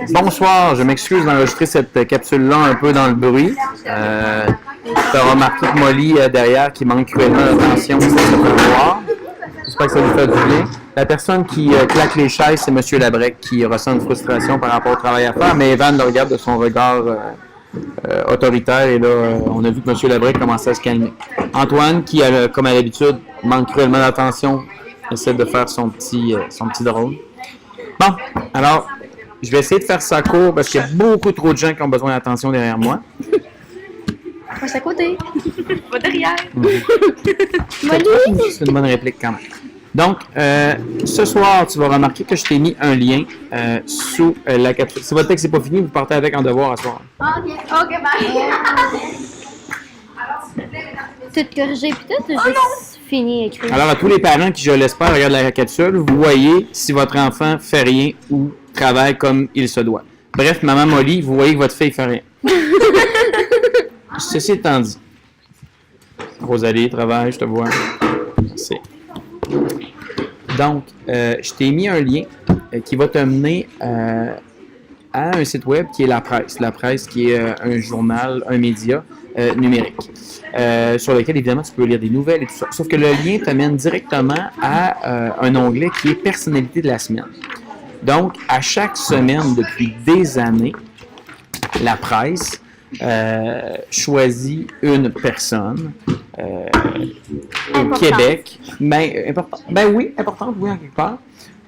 Bonsoir, je m'excuse d'enregistrer cette capsule-là un peu dans le bruit. Tu as remarqué que Molly derrière qui manque cruellement d'attention, c'est ce voir. J'espère que ça vous fait du bien. La personne qui claque les chaises, c'est M. Labrec qui ressent une frustration par rapport au travail à faire, mais Evan le regarde de son regard autoritaire et là, on a vu que M. Labrec commençait à se calmer. Antoine, qui, comme à l'habitude, manque cruellement d'attention, essaie de faire son petit drôle. Bon, alors, je vais essayer de faire ça court parce qu'il y a beaucoup trop de gens qui ont besoin d'attention derrière moi. Passe à côté. Pas derrière. C'est une bonne réplique quand même. Donc, ce soir, tu vas remarquer que je t'ai mis un lien sous la capsule. Si votre texte n'est pas fini, vous partez avec en devoir à soir. OK, bye. Tout corrigé, puis tout, juste fini écrit. Alors, à tous les parents qui, je l'espère, regardent la capsule, vous voyez si votre enfant fait rien ou travaille comme il se doit. Bref, maman Molly, vous voyez que votre fille fait rien. Ceci étant dit, Rosalie, travaille, je te vois. Merci. Donc, je t'ai mis un lien qui va te mener à un site web qui est La Presse. La Presse qui est un journal, un média numérique, sur lequel, évidemment, tu peux lire des nouvelles et tout ça. Sauf que le lien t'amène directement à un onglet qui est Personnalité de la semaine. Donc, à chaque semaine, depuis des années, La Presse choisit une personne au Québec, importante, oui, en quelque part,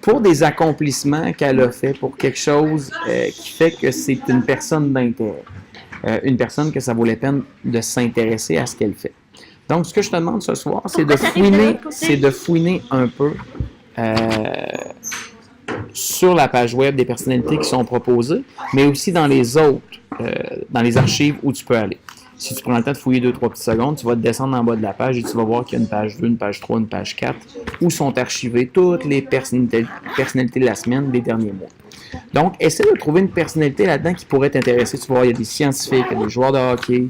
pour des accomplissements qu'elle a fait, pour quelque chose qui fait que c'est une personne d'intérêt, une personne que ça vaut la peine de s'intéresser à ce qu'elle fait. Donc, ce que je te demande ce soir, c'est de fouiner un peu sur la page web des personnalités qui sont proposées, mais aussi dans les autres, dans les archives où tu peux aller. Si tu prends le temps de fouiller 2-3 petites secondes, tu vas te descendre en bas de la page et tu vas voir qu'il y a une page 2, une page 3, une page 4, où sont archivées toutes les personnalités de la semaine des derniers mois. Donc, essaie de trouver une personnalité là-dedans qui pourrait t'intéresser. Tu vas voir, il y a des scientifiques, il y a des joueurs de hockey,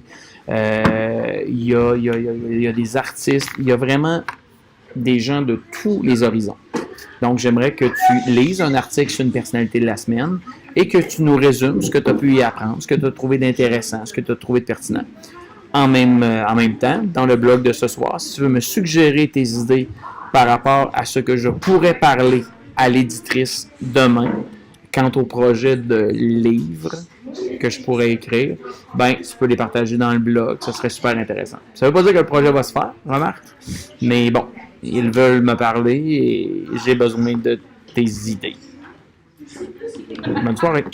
il y a des artistes, il y a vraiment des gens de tous les horizons. Donc, j'aimerais que tu lises un article sur une personnalité de la semaine et que tu nous résumes ce que tu as pu y apprendre, ce que tu as trouvé d'intéressant, ce que tu as trouvé de pertinent. En même temps, dans le blog de ce soir, si tu veux me suggérer tes idées par rapport à ce que je pourrais parler à l'éditrice demain quant au projet de livre que je pourrais écrire, ben, tu peux les partager dans le blog, ça serait super intéressant. Ça ne veut pas dire que le projet va se faire, remarque, mais bon, ils veulent me parler et j'ai besoin de tes idées. Bonne soirée.